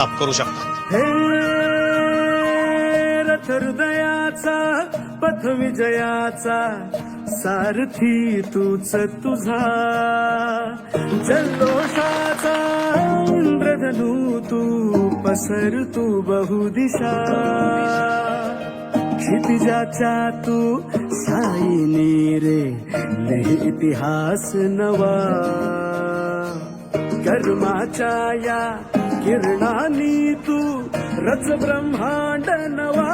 आप करू शकता। हे रथ हृदयाचा पथ विजयाचा सारथी तूच तुझा, जल्लोषाचा इंद्रधनू तू पसर तू बहुदिशा, क्षितिजाच्या तू साईनी रे लिहि इतिहास नवा, कर्माच्या या किरणानी तू रच ब्रह्मांड नवा,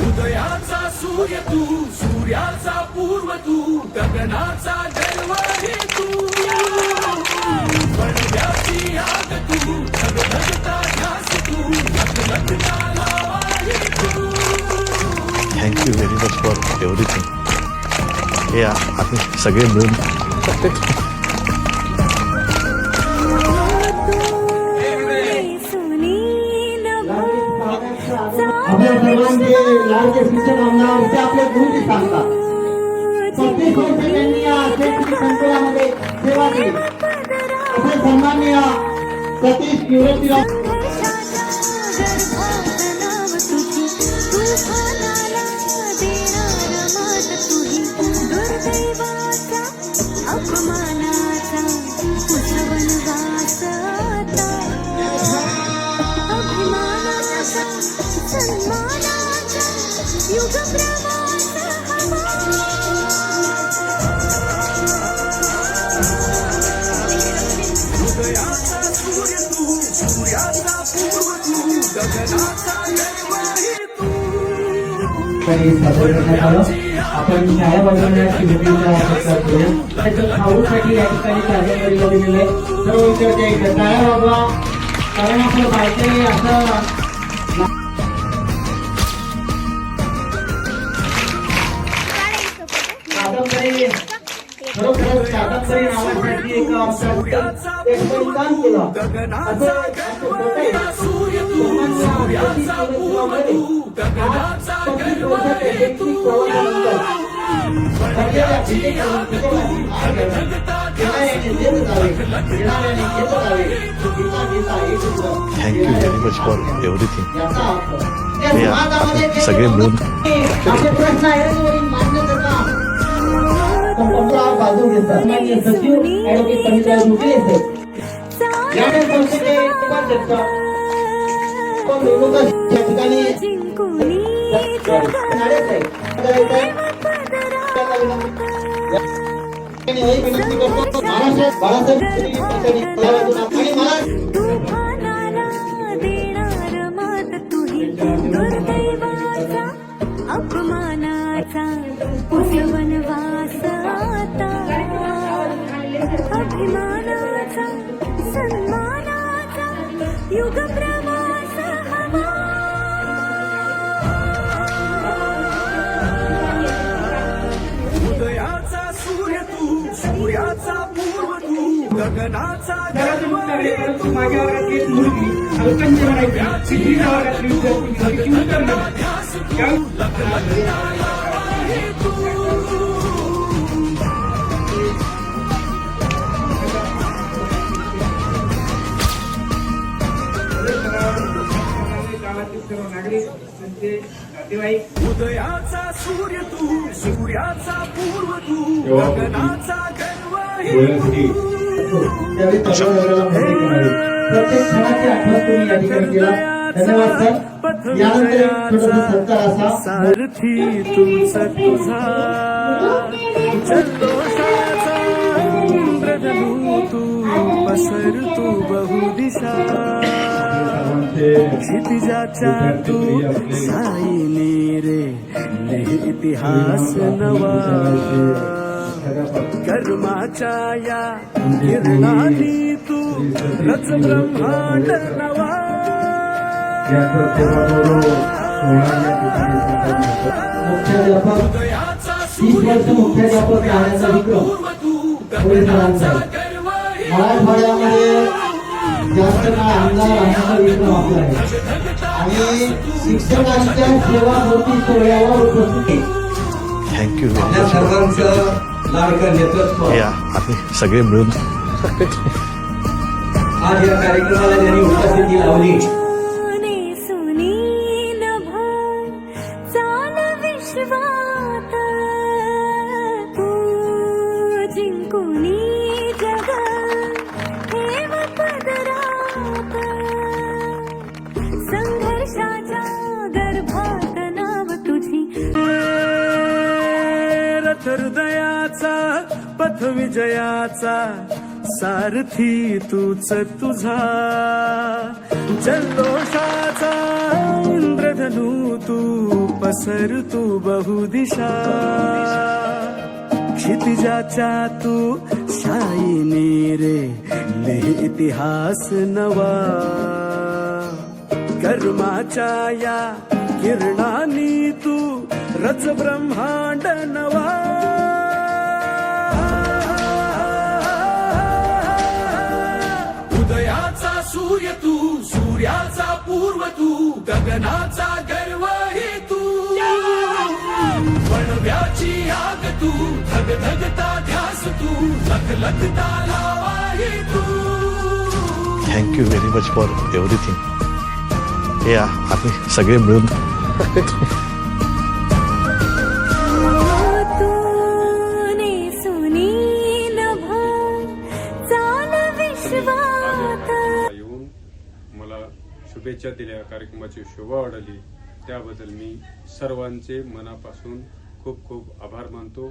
उदयाचा सूर्य तू सूर्याचा पूर्व तू गगनाचा गर्वही तू, पडद्याची आग तू धगधगता ध्यास तू लगलगता लावाही तू। Thank you very much for everything. हे आपण सगळे मिळून आपल्या सर्वांचे लाडके शिक्षक आमदार ते आपल्या गुरुजी सांगतात 36 वर्ष त्यांनी या शैक्षणिक संकुलामध्ये सेवा केली। असे सन्माननीय सतीश निवृत्तीराव उदयाचा सूर्य तू सूर्याचा पूर्व तू गगनाचा गर्वही तू। आपण शाळा बनवण्याची भूमिका खाऊसाठी या ठिकाणी कार्यकारी दिलेले सर्व विद्यार्थी टाळ्या वाजवा, कारण आपलं बायकाही असं कादंबरी खरोखरच कादंबरी नावासाठी एक बलिदान केलं। Thank you very much for everything. हे आपण सगळे मिळून प्रश्न मान्य करता बाजू घेतात। माननीय सचिव ॲडव्होकेट पंडितराव मुके या संस्थेचे उपाध्यक्ष पण या ठिकाणी विनंती करतो महाराष्ट्र बाळासाहेब आणि मला अपमानाचा वनवासाता अभिमानाचा सन्मानाचा युग प्रवास हवा। उदयाचा सूर्य तू सूर्याचा पूर्व तू गगनाचा गर्वही तू, उदयाचा सूर्य तू सूर्याचा पूर्व तू गगनाचा गर्वही तू। प्रत्येक क्षणाची आठवण तुम्ही या ठिकाणी केला, धन्यवाद सर। यानंतर सत्कार असा सारथी तूच तुझा, जल्लोषाचा इंद्रधनू तू पसर तू बहुदिशा, क्षितिजाच्या तू साईनी रे लिहि इतिहास नवा, कर्माच्या या किरणानी तू रच ब्रह्मांड नवा, उदयाचा सूर्य तू सूर्याचा पूर्व तू गगनाचा गर्वही मराठवाड्यामध्ये जास्त काळ आमदार राहण्याचा विक्रम आपला आहे आणि शिक्षकांच्या सेवा मोठी सोहळ्यावर उपस्थित थँक्यू आपल्या सर्वांचं लाडकं नेतृत्व हे आम्ही सगळे मिळून आज या कार्यक्रमाला ज्यांनी उपस्थिती लावली ने सुनी नभ चाल विश्वात तू जिंकुनी जग ठेव पदरात संघर्षाच्या गर्भात नाव तुझी रथ हृदयाचा पथ विजयाचा सारथी तूच तुझा जल्लोषाचा इंद्रधनू तू पसर तू बहुदिशा क्षितिजाच्या तू शाईनी रे लिह इतिहास नवा कर्माच्या या किरणानी तू रच ब्रह्मांड नवा उदयाचा सूर्य तू सूर्याचा पूर्व तू गगनाचा गर्व हे तू वणव्याची आग तू धगधगता ध्यास तू लखलखता लावा हे तू thank you very much for everything हे आम्ही सगळे मिळून तूने सुनी नभ चाल विश्वात येऊन मला शुभेच्छा दिल्या, कार्यक्रमाची शोभा वाढवली, त्याबद्दल मी सर्वांचे मनापासून खूप खूप आभार मानतो.